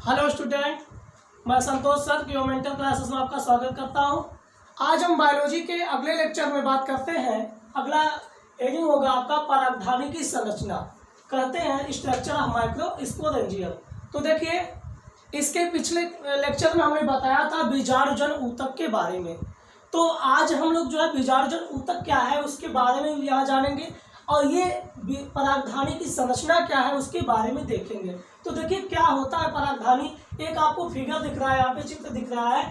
Hello student, मैं संतोष sir क्योमेंटल classes में आपका स्वागत करता हूं। आज हम बायोलॉजी के अगले लेक्चर में बात करते हैं। अगला हेडिंग होगा आपका परागधानी की संरचना, कहते हैं स्ट्रक्चर ऑफ माइक्रोस्पोरेंजियम। तो देखिए, इसके पिछले लेक्चर में हमने बताया था बीजाणुजन ऊतक के बारे में। तो आज हम लोग जो है बीजाणुजन ऊतक क्या है उसके बारे में यहाँ जानेंगे और ये परागधानी की संरचना क्या है उसके बारे में देखेंगे। तो देखिए क्या होता है परागधानी। एक आपको फिगर दिख रहा है, यहाँ पे चित्र दिख रहा है।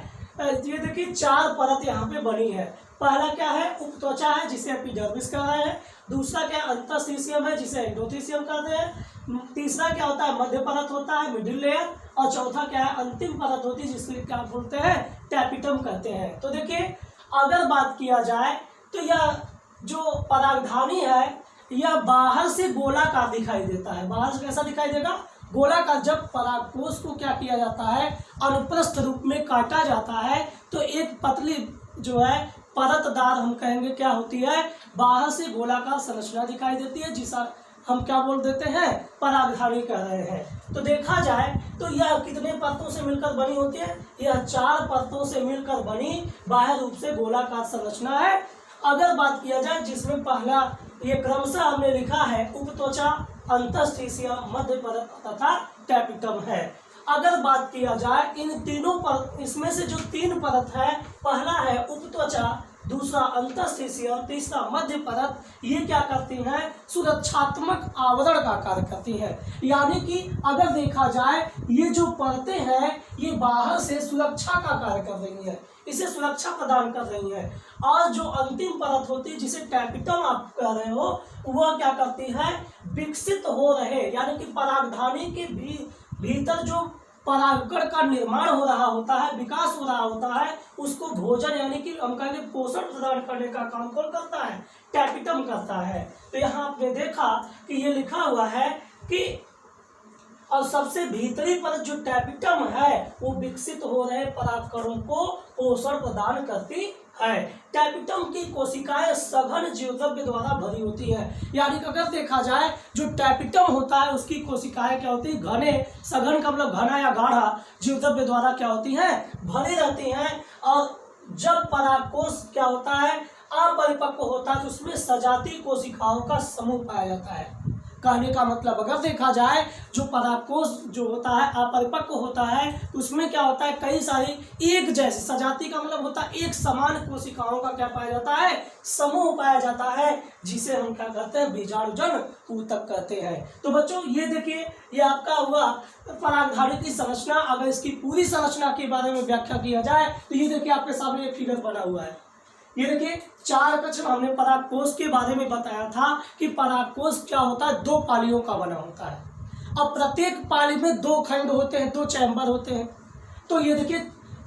ये देखिए 4 परत यहाँ पे बनी है। पहला क्या है, उपत्वचा है जिसे एपिडर्मिस कह रहे हैं। दूसरा क्या है, अंतःस्थिशियम है जिसे एंडोथीशियम कहते हैं। तीसरा क्या होता है, मध्य परत होता है, मिडिल लेयर। और चौथा क्या है, अंतिम परत होती है जिसको क्या बोलते हैं, टैपिटम कहते हैं। तो देखिए अगर बात किया जाए तो यह जो परागधानी है यह बाहर से गोलाकार दिखाई देता है। बाहर से कैसा दिखाई देगा, गोलाकार। जब परागकोश को क्या किया जाता है, अनुप्रस्थ रूप में काटा जाता है तो एक पतली जो है परतदार हम कहेंगे क्या होती है, बाहर से गोलाकार संरचना दिखाई देती है जिसे हम क्या बोल देते हैं, परागधानी कह रहे हैं। तो देखा जाए तो यह कितने परतों से मिलकर बनी होती है, यह 4 परतों से मिलकर बनी बाह्य रूप से गोलाकार संरचना है। अगर बात किया जाए जिसमें पहला ये क्रमशः हमने लिखा है उपत्वचा, अंतःस्थिशियम, मध्य परत तथा टैपिटम है। अगर बात किया जाए इन तीनों पर, इसमें से जो 3 परत है, पहला है उपत्वचा, दूसरा अंतःस्थिशियम, तीसरा मध्य परत, ये क्या करती हैं, सुरक्षात्मक आवरण का कार्य करती हैं। यानी कि अगर देखा जाए ये जो परतें हैं ये बाहर से सुरक्षा का कार्य कर रही है, इसे सुरक्षा प्रदान कर रही है। और जो अंतिम परत होती है जिसे टैपिटम आप कह रहे हो, वह क्या करती है, विकसित हो रहे यानी कि परागधानी के भीतर जो परागकण का निर्माण हो रहा होता है, विकास हो रहा होता है, उसको भोजन यानी कि हम कहेंगे पोषण प्रदान करने का काम कौन करता है, टैपिटम करता है। तो यहाँ आपने देखा कि ये लिखा हुआ है कि और सबसे भीतरी परत जो टैपिटम है वो विकसित हो रहे परागकणों को पोषण प्रदान करती है। टैपिटम की कोशिकाएं सघन जीवद्रव्य द्वारा भरी होती है। यानी कि अगर देखा जाए जो टैपिटम होता है उसकी कोशिकाएं क्या होती है, घने, सघन का मतलब घना या गाढ़ा जीवद्रव्य द्वारा क्या होती है, भरी रहती हैं। और जब परागकोश क्या होता है, अपरिपक्व होता है तो उसमें सजातीय कोशिकाओं का समूह पाया जाता है। कहने का मतलब अगर देखा जाए जो परागकोश जो होता है अपरिपक्व होता है तो उसमें क्या होता है, कई सारी एक जैसे, सजाती का मतलब होता है एक समान कोशिकाओं का क्या पाया जाता है, समूह पाया जाता है, जिसे हम क्या कहते हैं, बीजाणुजन ऊतक कहते हैं। तो बच्चों ये देखिए, ये आपका हुआ परागधानी की संरचना। अगर इसकी पूरी संरचना के बारे में व्याख्या किया जाए तो ये देखिए आपके सामने एक फिगर बना हुआ है। ये देखिए 4 कक्ष में हमने परागकोश के बारे में बताया था कि परागकोश क्या होता है, 2 पालियों का बना होता है। अब प्रत्येक पाली में 2 खंड होते हैं, 2 चैम्बर होते हैं। तो ये देखिए,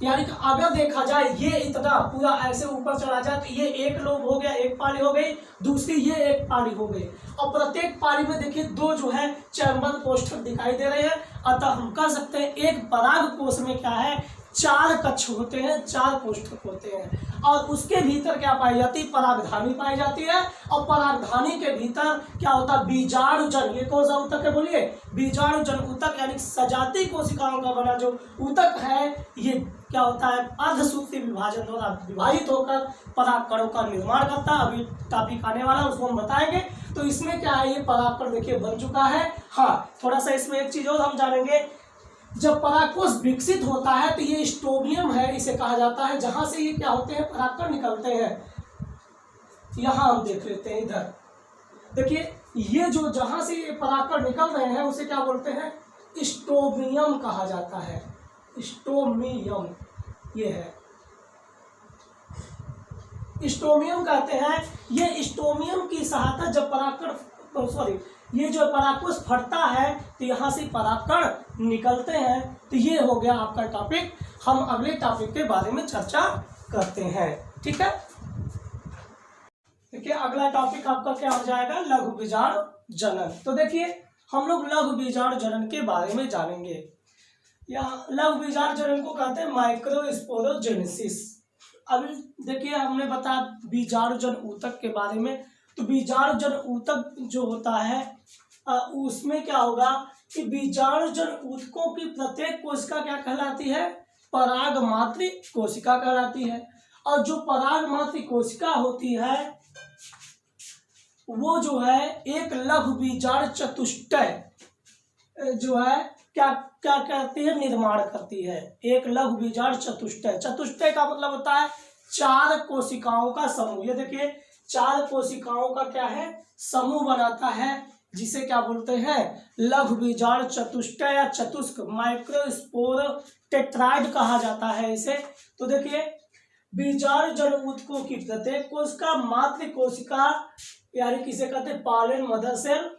यानी कि अगर देखा जाए ये इतना पूरा ऐसे ऊपर चला जाए तो ये एक लोब हो गया, एक पाली हो गई, दूसरी ये एक पाली हो गई। और प्रत्येक पाली में देखिए 2 जो है चैम्बर कोष्ठक दिखाई दे रहे हैं। अतः हम कह सकते हैं एक परागकोश में क्या है, 4 कक्ष होते हैं, 4 कोष्ठक होते हैं। और उसके भीतर क्या पाई जाती है, परागधानी पाई जाती है। और परागधानी के भीतर क्या होता है, बीजाणुजन। ये कौन सा ऊतक है बोलिए, बीजाणुजन ऊतक, यानी सजातीय कोशिकाओं का बना जो ऊतक है ये क्या होता है, अर्धसूत्री विभाजन द्वारा विभाजित होकर परागकणों का निर्माण करता है। अभी टॉपिक आने वाला है उसको हम बताएंगे। तो इसमें क्या है, ये परागकण देखिए बन चुका है। हाँ, थोड़ा सा इसमें एक चीज और हम जानेंगे। जब परागकोश विकसित होता है तो ये स्टोमियम है, इसे कहा जाता है, जहां से ये क्या होते हैं, परागकण निकलते हैं। यहां हम देख लेते हैं, इधर देखिए, ये जो जहां से ये परागकण निकल रहे हैं उसे क्या बोलते हैं, स्टोमियम कहा जाता है। स्टोमियम ये है, स्टोमियम कहते हैं। ये स्टोमियम की सहायता जब परागकण ये जो परागकोश फटता है तो यहाँ से परागकण निकलते हैं। तो ये हो गया आपका टॉपिक। हम अगले टॉपिक के बारे में चर्चा करते हैं, ठीक है। देखिए अगला टॉपिक आपका क्या हो जाएगा, लघु बीजाणु जनन। तो देखिए हम लोग लघु बीजाणु जनन के बारे में जानेंगे। यहाँ लघु बीजाणु जनन को कहते हैं माइक्रोस्पोरोजेनेसिस। अभी देखिए हमने बताया बीजाणुजन ऊतक के बारे में। तो बीजाणुजन ऊतक जो होता है उसमें क्या होगा कि बीजाणुजन ऊतकों की प्रत्येक कोशिका क्या कहलाती है, परागमात्री कोशिका कहलाती है। और जो परागमात्री कोशिका होती है वो जो है एक लघु बीजाणु चतुष्टय जो है क्या क्या करती है, निर्माण करती है। एक लघु बीजाणु चतुष्टय, चतुष्टय का मतलब होता है 4 कोशिकाओं का समूह। ये देखिए 4 कोशिकाओं का क्या है, समूह बनाता है, जिसे क्या बोलते हैं, लघु बीजाणु चतुष्टय या चतुष्क माइक्रोस्पोर टेट्राइड कहा जाता है इसे। तो देखिए बीजाणु जन ऊतकों की प्रत्येक कोशिका मातृ कोशिका यानी किसे कहते हैं, पॉलन मदर सेल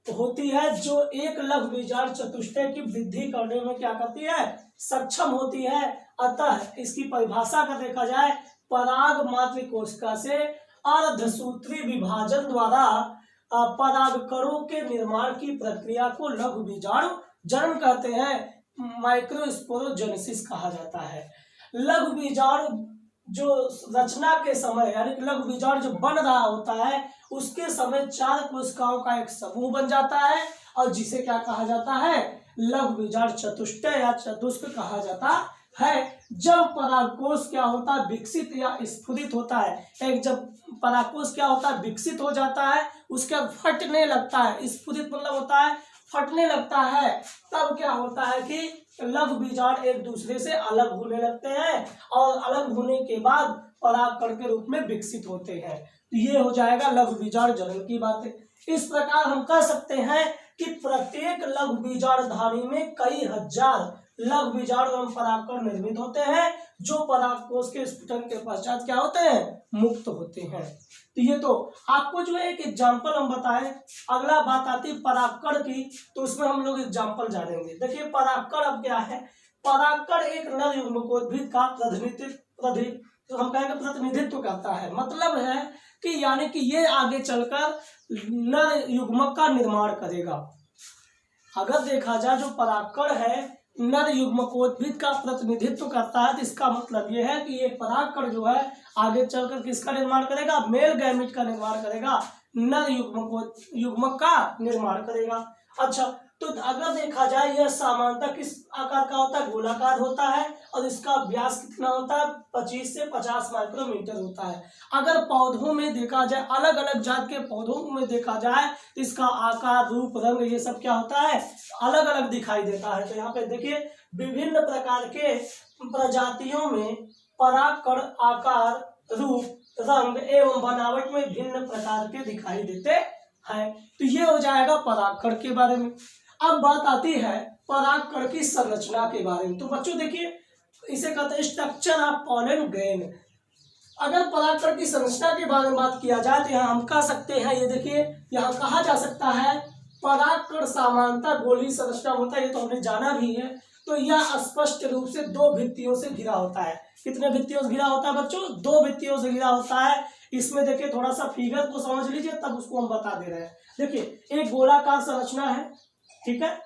होती है, जो एक लघु बीजाणु चतुष्टय की वृद्धि करने में क्या करती है, सक्षम होती है। अतः इसकी परिभाषा का देखा जाए, पराग मातृ कोशिका से अर्धसूत्री विभाजन द्वारा परागकणों के निर्माण की प्रक्रिया को लघु बीजाणु जन्म कहते हैं, माइक्रोस्पोरोजेनेसिस कहा जाता है। लघु बीजाणु जो रचना के समय यानी कि लघु बीजाणु जो बन रहा होता है उसके समय 4 कोशिकाओं का एक समूह बन जाता है और जिसे क्या कहा जाता है, लघु बीजाणु चतुष्टय या चतुष्क कहा जाता है। जब परागकोश क्या होता है, विकसित या स्फुरित होता है, एक जब परागकोश क्या होता है, विकसित हो जाता है, उसके बाद फटने लगता है, स्फुरित मतलब होता है फटने लगता है, तब क्या होता है कि लघु बीजाणु एक दूसरे से अलग होने लगते हैं और अलग होने के बाद परागकण के रूप में विकसित होते हैं। तो ये हो जाएगा लघु बीजाणु जनन की बातें। इस प्रकार हम कह सकते हैं कि प्रत्येक लघु बीजाणुधानी में कई हजार लघु बीजाणु एवं परागकण निर्मित होते हैं, जो परागकोश के स्फुटन के पश्चात क्या होते हैं, मुक्त होते हैं। तो ये तो आपको जो है एक एग्जाम्पल हम बताएं। अगला बात आती है परागकण की, तो उसमें हम लोग एग्जाम्पल जानेंगे। देखिए परागकण अब क्या है, परागकण एक नर युग्मकोद्भिद का हम कहेंगे प्रतिनिधित्व करता है। मतलब है कि यानी कि ये आगे चलकर नर युग्मक का निर्माण करेगा। अगर देखा जाए जो परागकण है नर युग्मकोद्भिद का प्रतिनिधित्व करता है, तो इसका मतलब यह है कि ये परागकण जो है आगे चलकर किसका निर्माण करेगा, मेल गैमेट का निर्माण करेगा, नर युग्मक का निर्माण करेगा। अच्छा, तो अगर देखा जाए यह सामान्यतः किस आकार का होता है, गोलाकार होता है और इसका व्यास कितना होता है, 25 से 50 माइक्रोमीटर होता है। अगर पौधों में देखा जाए, अलग अलग जात के पौधों में देखा जाए, इसका आकार रूप रंग ये सब क्या होता है, अलग अलग दिखाई देता है। तो यहाँ पे देखिए विभिन्न प्रकार के प्रजातियों में परागकण आकार रूप रंग एवं बनावट में भिन्न प्रकार के दिखाई देते हैं। तो ये हो जाएगा परागकण के बारे में। अब बात आती है परागकण की संरचना के बारे में। तो बच्चों देखिए इसे कहते हैं स्ट्रक्चर ऑफ पॉलन ग्रेन। अगर परागकण की संरचना के बारे में बात किया जाए तो यहाँ हम कह सकते हैं, ये देखिए यहाँ कहा जा सकता है परागकण सामान्यतः गोलीय संरचना होता है, ये तो हमने जाना भी है। तो यह स्पष्ट रूप से 2 भित्तियों से घिरा होता है। कितने भित्तियों से घिरा होता है बच्चों, 2 भित्तियों से घिरा होता है। इसमें देखिए थोड़ा सा फिगर को समझ लीजिए तब उसको हम बता दे रहे हैं। देखिए एक गोलाकार संरचना है, ठीक है,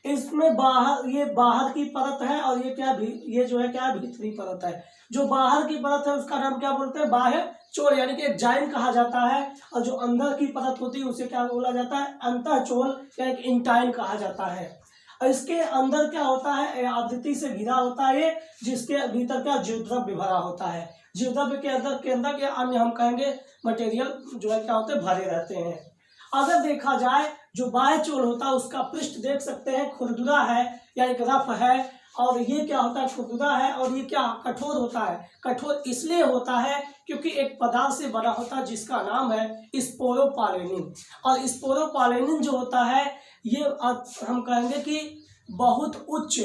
इसमें बाहर की परत है और ये जो है क्या भीतरी परत है। जो बाहर की परत है उसका नाम क्या बोलते हैं, बाह्य चोल यानी कि एंजाइम कहा जाता है। और जो अंदर की परत होती है उसे क्या बोला जाता है, अंतःचोल यानी कि इंटाइन कहा जाता है। और इसके अंदर क्या होता है, आवृत्ति से घिरा होता है, जिसके भीतर क्या जीवद्रव्य भरा होता है। जीवद्रव्य के अंदर के अन्य हम कहेंगे मटेरियल जो है क्या होते हैं, भरे रहते हैं। अगर देखा जाए जो बाह्य चोल होता है उसका पृष्ठ देख सकते हैं खुरदुरा है यानी कि रफ है, और ये क्या होता है, खुरदुरा है, और ये क्या कठोर होता है। कठोर इसलिए होता है क्योंकि एक पदार्थ से बना होता है जिसका नाम है स्पोरोपालेनिन। और स्पोरोपालेनिन जो होता है ये हम कहेंगे कि बहुत उच्च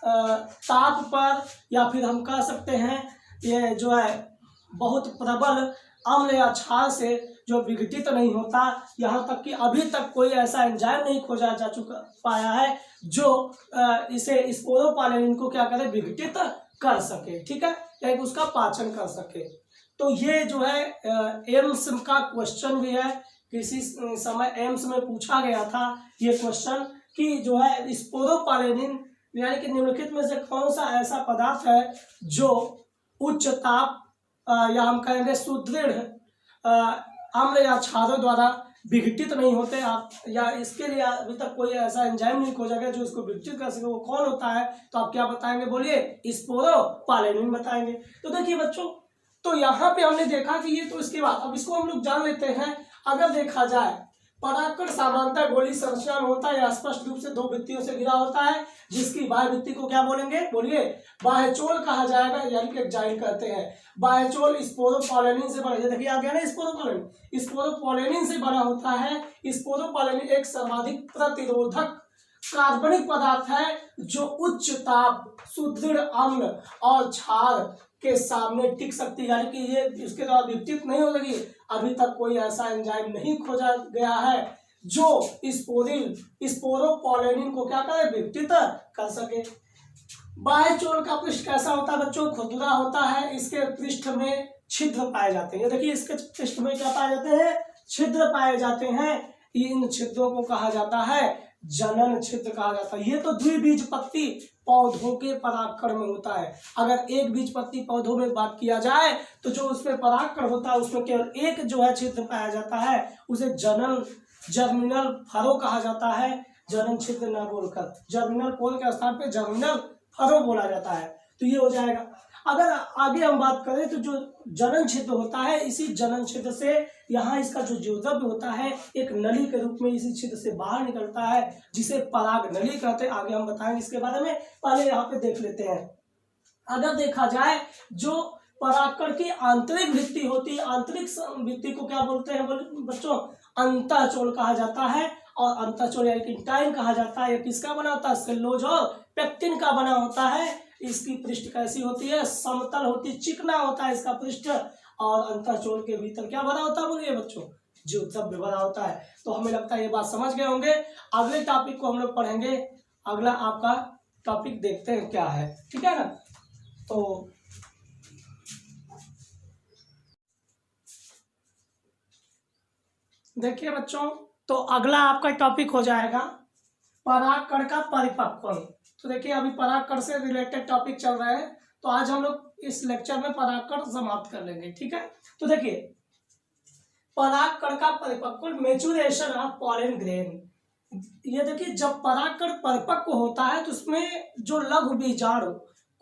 ताप पर या फिर हम कह सकते हैं ये जो है बहुत प्रबल अम्ल या क्षार से जो विघटित नहीं होता। यहाँ तक कि अभी तक कोई ऐसा एंजाइम नहीं खोजा जा चुका पाया है जो इसे स्पोरोपालेनिन को क्या करे, विघटित कर सके, ठीक है, या उसका पाचन कर सके। तो ये जो है एम्स का क्वेश्चन भी है, किसी समय एम्स में पूछा गया था ये क्वेश्चन कि जो है स्पोरोपालेनिन यानी कि निम्नलिखित में से कौन सा ऐसा पदार्थ है जो उच्च ताप या हम कहेंगे सुदृढ़ अम्ल या क्षारों द्वारा विघटित नहीं होते आप, या इसके लिए अभी तक कोई ऐसा एंजाइम नहीं खोजा गया जो इसको विघटित कर सके, वो कौन होता है? तो आप क्या बताएंगे, बोलिए, स्पोरोपोलेनिन बताएंगे। तो देखिए बच्चों, तो यहाँ पे हमने देखा कि ये, तो इसके बाद अब इसको हम लोग जान लेते हैं। अगर देखा जाए, परागकण सामान्यतः गोलीय संरचना में होता है या स्पष्ट रूप से दो भित्तियों से घिरा होता है, जिसकी बाह्य भित्ति को क्या बोलेंगे, बोलिए, बाह्यचोल कहा जाएगा, यानी कि जाइन कहते हैं। बाह्यचोल स्पोरोपोलेनिन से बना, देखिए आ गया ना स्पोरोपोलेनिन, स्पोरोपोलेनिन से बना होता है। स्पोरोपोलेनिन एक सर्वाधिक प्रतिरोधक कार्बनिक पदार्थ है जो उच्च ताप, सुदृढ़ अम्ल और क्षार के सामने टिक सकती है, यानी कि ये इसके द्वारा विघटित नहीं हो सकी। अभी तक कोई ऐसा एंजाइम नहीं खोजा गया है जो स्पोरोपोलेनिन को क्या करे, विघटित कर सके। बाह्यचोल का पृष्ठ कैसा होता है बच्चों, खुरदुरा होता है। इसके पृष्ठ में छिद्र पाए जाते हैं, देखिए इसके पृष्ठ में क्या पाए जाते हैं, छिद्र पाए जाते हैं। इन छिद्रों को कहा जाता है जनन छिद्र कहा जाता है। ये तो द्विबीजपत्री पौधों के परागकण में होता है। अगर एक बीजपत्री पौधों में बात किया जाए तो जो उसमें परागकण होता है उसमें केवल एक जो है छिद्र पाया जाता है, उसे जर्मिनल फरो कहा जाता है, जनन छिद्र न बोलकर। जर्मिनल पोल के स्थान पे जर्मिनल फरो बोला जाता है। तो ये हो जाएगा। अगर आगे हम बात करें तो जो जनन छिद्र होता है, इसी जनन छिद्र से यहाँ इसका जो जीवद्रव्य होता है एक नली के रूप में इसी छिद्र से बाहर निकलता है, जिसे पराग नली कहते हैं। आगे हम बताएंगे इसके बारे में, पहले यहाँ पे देख लेते हैं। अगर देखा जाए, जो परागकण की आंतरिक भित्ति होती है, आंतरिक भित्ति को क्या बोलते हैं बच्चों, अंतःचोल कहा जाता है। और अंतःचोल यानी कि टाइन कहा जाता है। ये किसका बना होता है, सेल्यूलोज और पेक्टिन का बना होता है। इसकी पृष्ठ कैसी होती है, समतल होती, चिकना होता है इसका पृष्ठ। और अंतःचोल के भीतर क्या बना होता है, बोलिए बच्चों, जीवद्रव्य बना होता है। तो हमें लगता है ये बात समझ गए होंगे। अगले टॉपिक को हम लोग पढ़ेंगे। अगला आपका टॉपिक देखते हैं क्या है, ठीक है ना। तो देखिए बच्चों, तो अगला आपका टॉपिक हो जाएगा परागकण का परिपक्वन। तो देखिए, अभी परागकण से रिलेटेड टॉपिक चल रहा है, तो आज हम लोग इस लेक्चर में परागकण समाप्त कर लेंगे, ठीक है। तो देखिए, परागकण का परिपक्वन, मेचुरेशन ऑफ पॉलन ग्रेन। ये देखिए, जब परागकण परिपक्व होता है तो उसमें जो लघु बीजाणु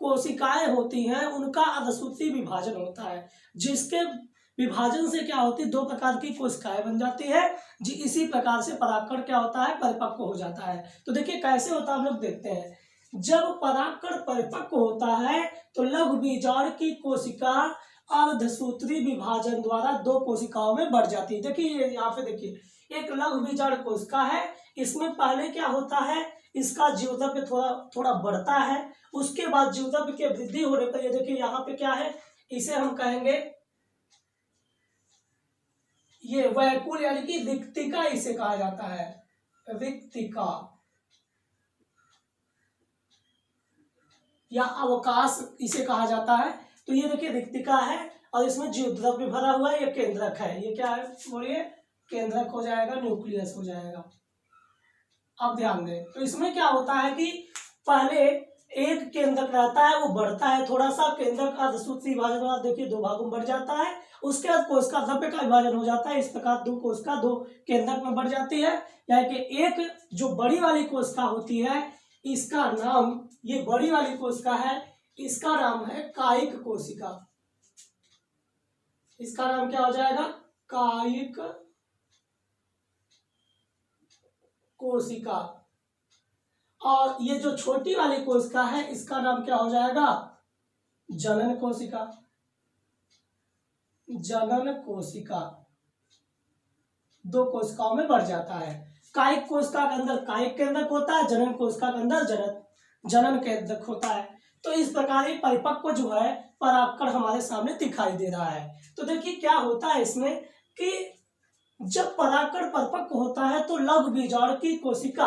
कोशिकाएं होती हैं उनका अर्धसूत्री विभाजन होता है, जिसके विभाजन से क्या होती है, दो प्रकार की कोशिकाएं बन जाती है जी। इसी प्रकार से परागकण क्या होता है, परिपक्व हो जाता है। तो देखिए कैसे होता है, हम लोग देखते हैं। जब परागकण परिपक्व होता है तो लघु बीजाणु की कोशिका अर्धसूत्री विभाजन द्वारा दो कोशिकाओं में बढ़ जाती है। देखिए यहाँ पे देखिए, एक लघु बीजाणु कोशिका है, इसमें पहले क्या होता है, इसका जीवद्रव्य थोड़ा थोड़ा बढ़ता है। उसके बाद जीवद्रव्य की वृद्धि होने पर ये देखिए यहाँ पे क्या है, इसे हम कहेंगे ये वैकुल, यानी कि रिक्तिका इसे कहा जाता है, रिक्तिका या अवकाश इसे कहा जाता है। तो ये देखिए रिक्तिका है और इसमें जीवद्रव्य भरा हुआ है। ये केंद्रक है, ये क्या है बोलिए, केंद्रक हो जाएगा, न्यूक्लियस हो जाएगा। अब ध्यान दें, तो इसमें क्या होता है कि पहले एक केंद्रक रहता है, वो बढ़ता है थोड़ा सा, केंद्रक अर्धसूत्री विभाजन बाद देखिए दो भागों में बढ़ जाता है। उसके बाद कोशिका द्रव्य का विभाजन हो जाता है। इस प्रकार दो कोशिका दो केंद्रक में बढ़ जाती है। यानी कि एक जो बड़ी वाली कोशिका होती है, इसका नाम, ये बड़ी वाली कोशिका है, इसका नाम है कायिक कोशिका। इसका नाम क्या हो जाएगा, कायिक कोशिका। और ये जो छोटी वाली कोशिका है, इसका नाम क्या हो जाएगा, जनन कोशिका। जनन कोशिका दो कोशिकाओं में बढ़ जाता है। कायिक कोशिका के अंदर कायिक केंद्रक होता है, जनन कोशिका के अंदर जनन केंद्रक होता है। तो इस प्रकार ये परिपक्व जो है परागकण हमारे सामने दिखाई दे रहा है। तो देखिए क्या होता है इसमें कि जब परागकण परिपक्व होता है तो लघु बीजाणु की कोशिका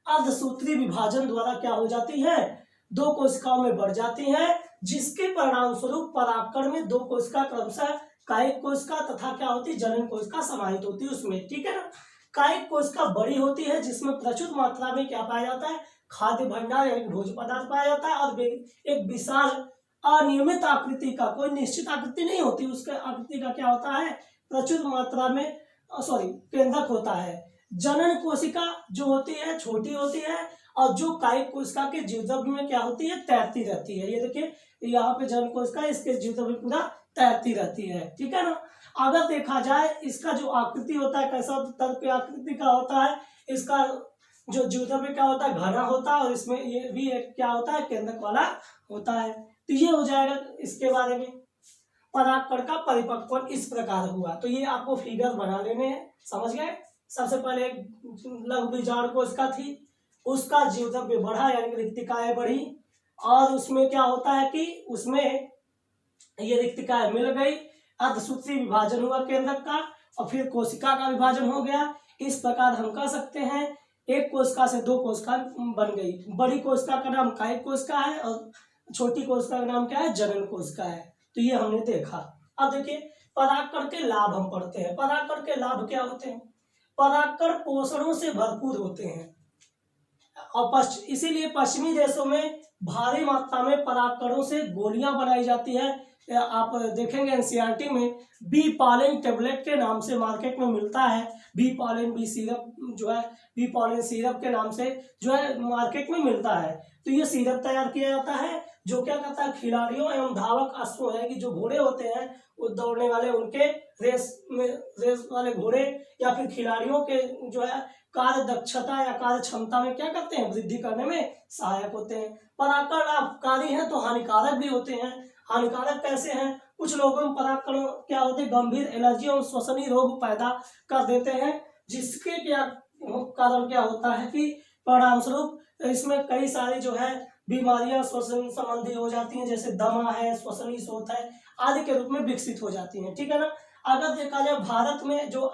अर्धसूत्री विभाजन द्वारा क्या हो जाती है, दो कोशिकाओं में बढ़ जाती है, जिसके परिणाम स्वरूप परागकण में दो कोशिका क्रमशः कायिक कोशिका तथा क्या होती है, जनन कोशिका समाहित होती है उसमें, ठीक है ना। कायिक कोशिका बड़ी होती है जिसमें प्रचुर मात्रा में क्या पाया जाता है, खाद्य भंडार यानी भोज्य पदार्थ पाया जाता है। और एक विशाल अनियमित आकृति का, कोई निश्चित आकृति नहीं होती, उसके आकृति का क्या होता है, प्रचुर मात्रा में केंद्रक होता है। जनन कोशिका जो होती है छोटी होती है, और जो कायिक कोशिका के जीवद्रव्य में क्या होती है, तैरती रहती है। ये देखिए यहाँ पे जनन कोशिका, इसके जीवद्रव्य पूरा तैरती रहती है, ठीक है ना। अगर देखा जाए इसका जो आकृति होता है कैसा तर्क की आकृति का होता है, इसका जो जीवद्रव्य क्या होता है, घना होता है, और इसमें ये भी एक क्या होता है, केंद्रक वाला होता है। तो ये हो जाएगा इसके बारे में। परागकण का परिपक्वन इस प्रकार हुआ। तो ये आपको फिगर बना लेने हैं, समझ गए। सबसे पहले एक लघु बीजाणु कोशिका थी, उसका जीवद्रव्य बढ़ा यानी कि रिक्तिकाएं बढ़ी, और उसमें क्या होता है कि उसमें ये रिक्तिकाएं मिल गई, अर्धसूत्री विभाजन हुआ केंद्रक का, और फिर कोशिका का विभाजन हो गया। इस प्रकार हम कह सकते हैं एक कोशिका से दो कोशिका बन गई। बड़ी कोशिका का नाम कायिक कोशिका है और छोटी कोशिका का नाम क्या है, जनन कोशिका है। तो ये हमने देखा। अब देखिए परागकण के लाभ हम पढ़ते हैं। परागकण के लाभ क्या होते हैं? परागकण पोषणों से भरपूर होते हैं, और इसीलिए पश्चिमी देशों में भारी मात्रा में परागकणों से गोलियां बनाई जाती है। आप देखेंगे एनसीईआरटी में बी पॉलन टेबलेट के नाम से मार्केट में मिलता है। बी पॉलन, बी सिरप जो है, बी पॉलन सिरप के नाम से जो है मार्केट में मिलता है। तो ये सिरप तैयार किया जाता है जो क्या करता है, खिलाड़ियों एवं धावक अश्व है कि जो घोड़े होते हैं वो दौड़ने वाले, उनके रेस वाले घोड़े या फिर खिलाड़ियों के जो है कार्य दक्षता या कार्य क्षमता में क्या करते हैं, वृद्धि करने में सहायक होते हैं। परागकण लाभकारी हैं तो हानिकारक भी होते हैं। हानिकारक कैसे हैं? कुछ लोगों में परागकण क्या होते हैं, गंभीर एलर्जी और श्वसनीय रोग पैदा कर देते हैं, जिसके क्या कारण क्या होता है कि परिणाम स्वरूप इसमें कई सारी जो है बीमारियां श्वसन संबंधी हो जाती हैं, जैसे दमा है, श्वसनीय शोथ है आदि के रूप में विकसित हो जाती हैं, ठीक है ना। अगर देखा जाए भारत में जो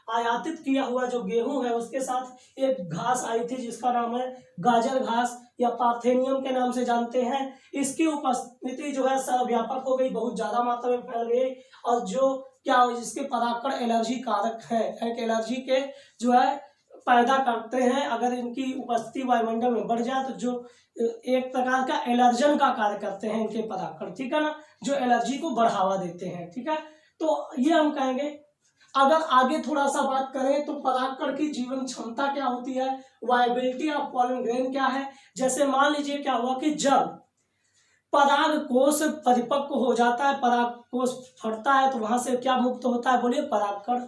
आयातित किया हुआ जो गेहूं है, उसके साथ एक घास आई थी जिसका नाम है गाजर घास या पार्थेनियम के नाम से जानते हैं। इसकी उपस्थिति जो है सर्वव्यापक हो गई, बहुत ज्यादा मात्रा में फैल गई, और जो क्या जिसके परागकण एलर्जी कारक है, एक एलर्जी के जो है पैदा करते हैं। अगर इनकी उपस्थिति वायुमंडल में बढ़ जाए तो जो एक प्रकार का एलर्जन का कार्य करते हैं इनके परागकण, ठीक है ना, जो एलर्जी को बढ़ावा देते हैं, ठीक है। तो ये हम कहेंगे। अगर आगे थोड़ा सा बात करें तो परागकण की जीवन क्षमता क्या होती है, वायबिलिटी ऑफ पॉलन ग्रेन क्या है। जैसे मान लीजिए क्या हुआ कि जब पराग कोष परिपक्व हो जाता है, पराग कोष फटता है, तो वहां से क्या मुक्त होता है, बोलिए परागकण।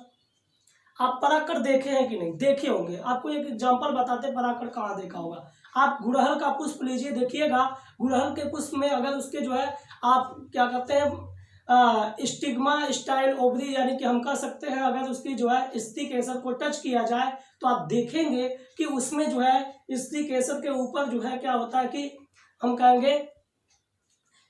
आप परागकण देखे हैं कि नहीं? देखे होंगे। आपको एक एग्जांपल बताते हैं परागकण कहाँ देखा होगा। आप गुड़हल का पुष्प लीजिए, देखिएगा गुड़हल के पुष्प में अगर उसके जो है आप क्या करते हैं, स्टिग्मा स्टाइल ओवरी यानी कि हम कह सकते हैं अगर उसकी जो है स्त्री केसर को टच किया जाए तो आप देखेंगे कि उसमें जो है स्त्री केसर के ऊपर जो है क्या होता है कि हम कहेंगे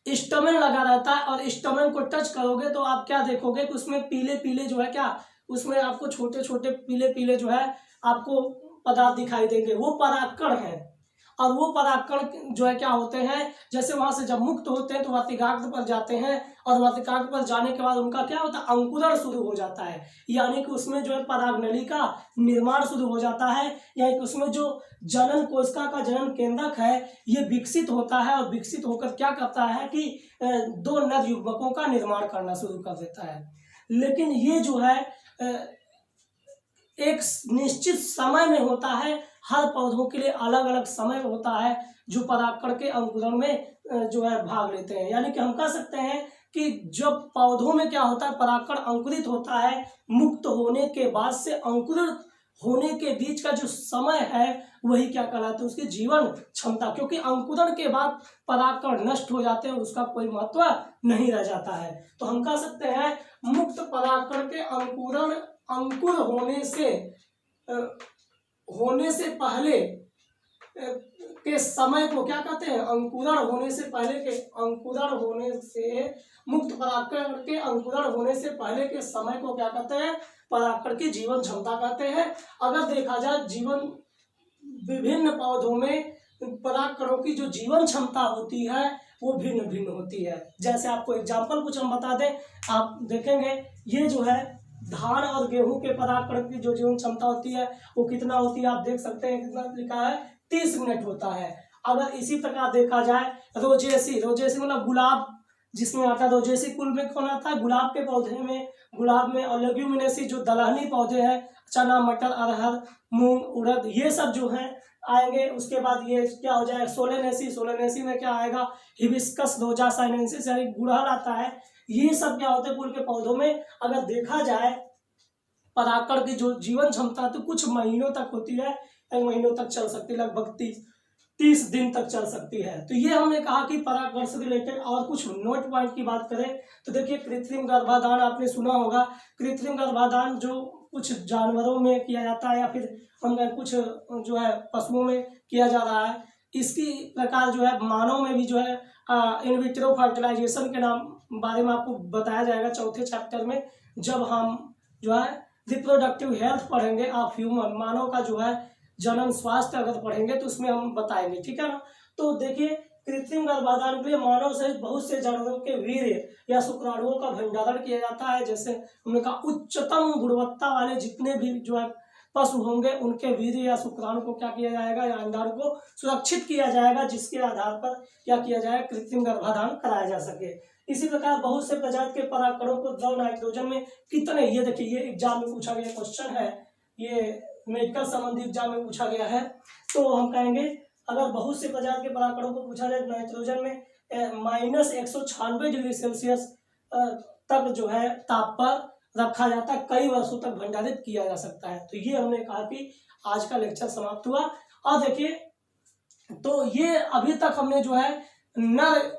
स्टमन लगा रहता है, और स्टमन को टच करोगे तो आप क्या देखोगे कि उसमें पीले पीले जो है क्या, उसमें आपको छोटे छोटे पीले पीले जो है आपको पदार्थ दिखाई देंगे, वो परागकण है। और वो परागकण जो है क्या होते हैं, जैसे वहां से जब मुक्त होते हैं तो वर्तिकाग्र पर जाते हैं, और वर्तिकाग्र पर जाने के बाद उनका क्या होता है, अंकुरण शुरू हो जाता है, यानी कि उसमें जो है परागनली का निर्माण शुरू हो जाता है, यानी कि उसमें जो जनन कोशिका का जनन केंद्रक है ये विकसित होता है, और विकसित होकर क्या करता है कि दो नर युग्मकों का निर्माण करना शुरू कर देता है। लेकिन ये जो है एक निश्चित समय में होता है, हर पौधों के लिए अलग अलग समय होता है जो परागकण के अंकुरण में जो है भाग लेते हैं। यानी कि हम कह सकते हैं कि जब पौधों में क्या होता है, परागकण अंकुरित होता है, मुक्त होने के बाद से अंकुरित होने के बीच का जो समय है वही क्या कहलाता है, उसकी जीवन क्षमता। क्योंकि अंकुरण के बाद परागकण नष्ट हो जाते हैं, उसका कोई महत्व नहीं रह जाता है। तो हम कह सकते हैं मुक्त परागकण के अंकुर होने से पहले के समय को क्या कहते हैं, अंकुरण होने से पहले के मुक्त परागकण के अंकुरण होने से पहले के समय को क्या कहते हैं, परागकण की जीवन क्षमता कहते हैं। अगर देखा जाए जीवन विभिन्न पौधों में परागकणों की जो जीवन क्षमता होती है वो भिन्न भिन्न होती है। जैसे आपको एग्जांपल कुछ हम बता दें, आप देखेंगे ये जो है धान और गेहूं के परागकण की जो जीवन क्षमता होती है वो कितना होती है, आप देख सकते हैं कितना लिखा है, 30 मिनट होता है। अगर इसी प्रकार देखा जाए रोजेसी मतलब गुलाब जिसमें आता है रोजेसी कुल में कौन आता है, गुलाब के पौधे में, गुलाब में, और लेग्यूमिनेसी जो दलहनी पौधे हैं, चना, मटर, अरहर, मूंग, उड़द, ये सब जो है आएंगे। उसके बाद ये क्या हो जाएगा, सोलेनेसी, सोलेनेसी में क्या आएगा, हिबिस्कस, रोजा साइनेंसिस यानी गुड़हल आता है। ये सब क्या होते हैं, फूल के पौधों में अगर देखा जाए परागकण की जो जीवन क्षमता तो कुछ महीनों तक होती है, कई महीनों तक चल सकती है, लगभग 30 दिन तक चल सकती है। तो ये हमने कहा कि परागकण से रिलेटेड। और कुछ नोट पॉइंट की बात करें तो देखिए, कृत्रिम गर्भाधान आपने सुना होगा। कृत्रिम गर्भाधान जो कुछ जानवरों में किया जाता है या फिर हम कुछ जो है पशुओं में किया जा रहा है, इसकी प्रकार जो है मानव में भी जो है इन विट्रो फर्टिलाइजेशन के नाम बारे में आपको बताया जाएगा चौथे चैप्टर में, जब हम जो है रिप्रोडक्टिव हेल्थ पढ़ेंगे ऑफ ह्यूमन, मानव का जो है जन्म स्वास्थ्य अगर पढ़ेंगे तो उसमें हम बताएंगे, ठीक है ना। तो देखिए, कृत्रिम गर्भाधान के लिए मानव सहित बहुत से जानवरों के वीर्य या शुक्राणुओं का भंडारण किया जाता है। जैसे हमने कहा, उच्चतम गुणवत्ता वाले जितने भी जो है पशु होंगे उनके वीर्य या शुक्राणु को क्या किया जाएगा, या अंडाणु को सुरक्षित किया जाएगा, जिसके आधार पर क्या किया जाएगा, कृत्रिम गर्भाधान कराया जा सके। इसी प्रकार बहुत से प्रजाति के परागकणों को द्रव नाइट्रोजन में कितने, ये देखिए ये एग्जाम में पूछा गया क्वेश्चन है, ये मेडिकल संबंधी एग्जाम में पूछा गया है। तो हम कहेंगे अगर बहुत से प्रजाति के परागकणों को पूछा जाए नाइट्रोजन में -196 डिग्री सेल्सियस तक जो है ताप पर रखा जाता है, कई वर्षों तक भंडारित किया जा सकता है। तो ये हमने कहा कि आज का लेक्चर समाप्त हुआ। और देखिए, तो ये अभी तक हमने जो है नर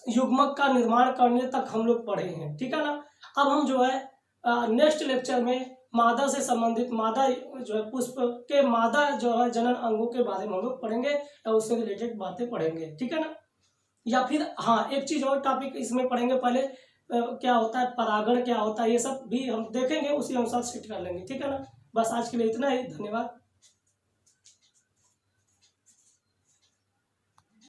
युग्मक का निर्माण करने तक हम लोग पढ़े हैं, ठीक है ना। अब हम जो है नेक्स्ट लेक्चर में मादा से संबंधित, मादा जो है पुष्प के मादा जो है जनन अंगों के बारे में हम लोग पढ़ेंगे या उससे रिलेटेड बातें पढ़ेंगे, ठीक है ना। या फिर हाँ, एक चीज और टॉपिक इसमें पढ़ेंगे पहले, क्या होता है परागण, क्या होता है, ये सब भी हम देखेंगे, उसी अनुसार सेट कर लेंगे, ठीक है ना। बस आज के लिए इतना ही, धन्यवाद।